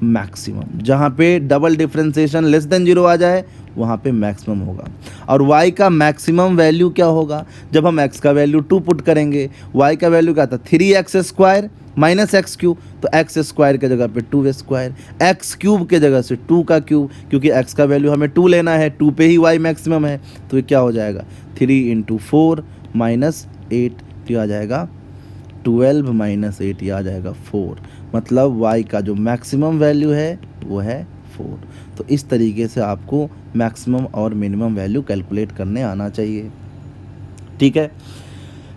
maximum. जहाँ पे डबल डिफ्रेंशिएशन लेस देन 0 आ जाए वहाँ पे मैक्सिमम होगा। और y का मैक्सिमम वैल्यू क्या होगा, जब हम x का वैल्यू 2 पुट करेंगे, y का वैल्यू क्या था 3x square minus x cube, तो एक्स स्क्वायर के जगह पे 2 स्क्वायर, एक्स क्यूब के जगह से 2 का क्यूब, क्योंकि x का वैल्यू हमें 2 लेना है, 2 पे ही y मैक्सिमम है, तो ये क्या हो जाएगा 3 इंटू 4 माइनस 8, तो ये आ जाएगा 12 माइनस 8, ये आ जाएगा 4। मतलब y का जो मैक्सिमम वैल्यू है वो है 4। तो इस तरीके से आपको मैक्सिमम और मिनिमम वैल्यू कैलकुलेट करने आना चाहिए। ठीक है,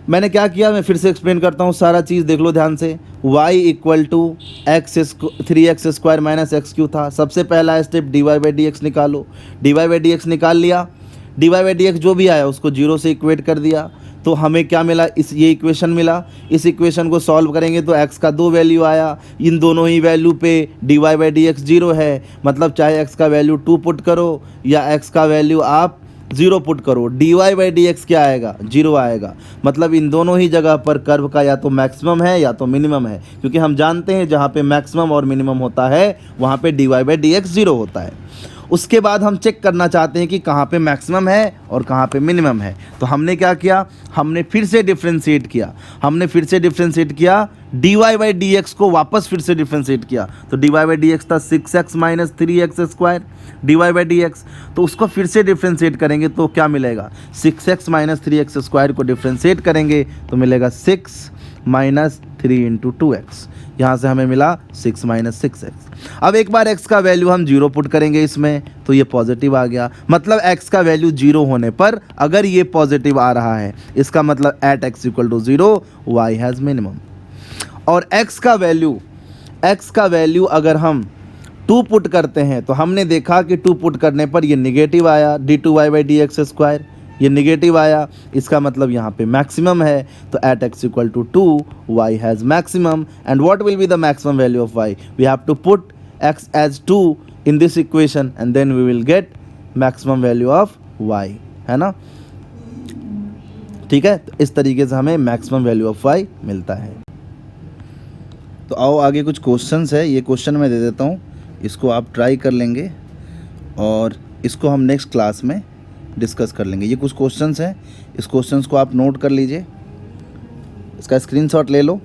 मैंने क्या किया, मैं फिर से एक्सप्लेन करता हूँ, सारा चीज़ देख लो ध्यान से। y equal to 3x square minus x cube था। सबसे पहला step dy by d x निकालो, dy बाई डी एक्स निकाल लिया, dy बाई डी एक्स जो भी आया उसको 0 से इक्वेट कर दिया, तो हमें क्या मिला, ये इक्वेशन मिला। इस इक्वेशन को सॉल्व करेंगे तो x का 2 वैल्यू आया, इन दोनों ही वैल्यू पे dy बाई डी एक्स 0 है, मतलब चाहे x का वैल्यू 2 पुट करो या x का वैल्यू आप 0 पुट करो, dy बाई डी एक्स क्या आएगा, 0 आएगा। मतलब इन दोनों ही जगह पर कर्व का या तो मैक्सिमम है या तो मिनिमम है, क्योंकि हम जानते हैं जहाँ पे मैक्सिमम और मिनिमम होता है वहाँ पे dy बाई डी एक्स 0 होता है। उसके बाद हम चेक करना चाहते हैं कि कहाँ पे मैक्सिमम है और कहाँ पे मिनिमम है। तो हमने क्या किया, हमने फिर से डिफ्रेंशिएट किया, dy बाई डी एक्स को वापस फिर से डिफ्रेंशिएट किया। तो dy बाई डी एक्स था 6x minus 3x square dy by d x, तो उसको फिर से डिफ्रेंशिएट करेंगे तो क्या मिलेगा, 6x माइनस 3x स्क्वायर को डिफ्रेंशिएट करेंगे तो मिलेगा 6 माइनस 3 इंटू 2x, यहाँ से हमें मिला 6 माइनस 6x। अब एक बार x का वैल्यू हम 0 पुट करेंगे इसमें तो ये पॉजिटिव आ गया, मतलब x का वैल्यू 0 होने पर अगर ये पॉजिटिव आ रहा है इसका मतलब at x equal to 0 y has minimum. और x का वैल्यू अगर हम 2 पुट करते हैं तो हमने देखा कि 2 पुट करने पर ये निगेटिव आया, d2y by d x square, ये निगेटिव आया, इसका मतलब यहाँ पे मैक्सिमम है। तो at x equal to 2 y has maximum and what will be the maximum value of y, we have to put x as 2 in this equation and then we will get maximum value of y, है ना। ठीक है, तो इस तरीके से हमें मैक्सिमम वैल्यू ऑफ y मिलता है। तो आओ आगे कुछ क्वेश्चंस है, ये क्वेश्चन मैं दे देता हूँ, इसको आप ट्राई कर लेंगे और इसको हम नेक्स्ट क्लास में डिस्कस कर लेंगे। ये कुछ क्वेश्चंस हैं, इस क्वेश्चंस को आप नोट कर लीजिए, इसका स्क्रीनशॉट ले लो।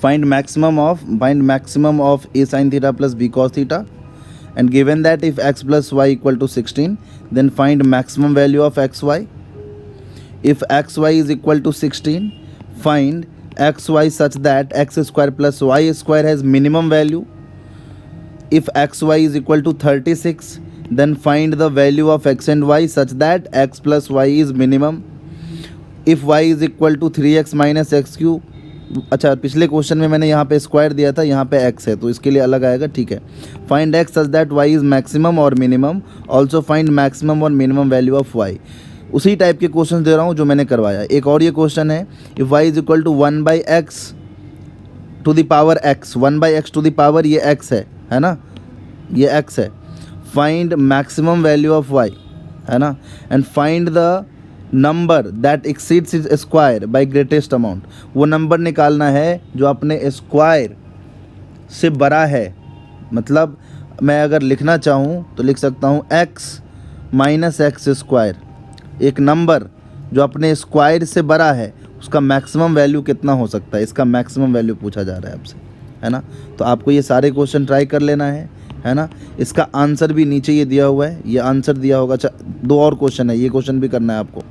Find maximum of a sin theta plus b cos theta and given that if x plus y equal to 16 then find maximum value of x y. If x y is equal to 16 find x y such that x square plus y square has minimum value. If x y is equal to 36 then find the value of x and y such that x plus y is minimum. if y is equal to 3x minus x cube, अच्छा पिछले क्वेश्चन में मैंने यहाँ पे स्क्वायर दिया था, यहाँ पे x है तो इसके लिए अलग आएगा, ठीक है। Find x such that y is maximum और minimum, also find maximum और minimum value of y। उसी टाइप के क्वेश्चन दे रहा हूँ जो मैंने करवाया। एक और ये क्वेश्चन है, if y is equal to 1 by x to the power x, 1 by x to the power ये x है ना, ये x है। Find maximum value of y, है ना, and find the number that exceeds is square by greatest amount. वो नंबर निकालना है जो अपने स्क्वायर से बड़ा है। मतलब मैं अगर लिखना चाहूँ तो लिख सकता हूँ x माइनस एक्स स्क्वायर, एक नंबर जो अपने स्क्वायर से बड़ा है उसका मैक्सिमम वैल्यू कितना हो सकता है, इसका मैक्सिमम वैल्यू पूछा जा रहा है आपसे, है ना। तो आपको ये सारे क्वेश्चन ट्राई कर लेना है ना। इसका आंसर भी नीचे ये दिया हुआ है, ये आंसर दिया होगा। अच्छा 2 और क्वेश्चन है, ये क्वेश्चन भी करना है आपको।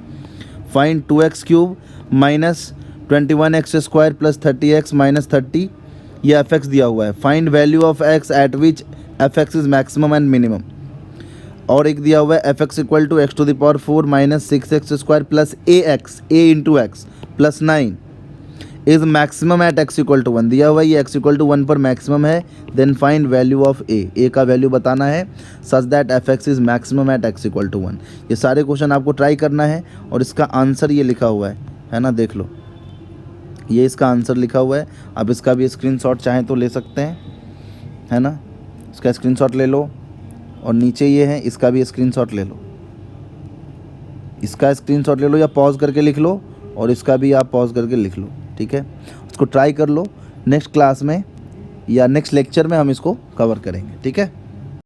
Find 2x cube minus 21x square plus 30x minus 30, ये fx दिया हुआ है। Find value of x at which fx is maximum and minimum. और एक दिया हुआ है fx equal to x to the power 4 minus 6x square plus a into x plus 9 is maximum at x equal to 1 दिया हुआ है, ये x इक्वल टू 1 पर मैक्सिमम है। Then find value of a का वैल्यू बताना है such that fx is maximum at x equal to 1। ये सारे क्वेश्चन आपको ट्राई करना है और इसका आंसर ये लिखा हुआ है ना, देख लो, ये इसका आंसर लिखा हुआ है। आप इसका भी स्क्रीनशॉट चाहें तो ले सकते हैं, है ना, इसका स्क्रीनशॉट ले लो। और नीचे ये है, इसका भी स्क्रीनशॉट ले लो, इसका स्क्रीनशॉट ले लो या पॉज करके लिख लो, और इसका भी आप पॉज करके लिख लो, ठीक है। उसको ट्राई कर लो, नेक्स्ट क्लास में या नेक्स्ट लेक्चर में हम इसको कवर करेंगे, ठीक है।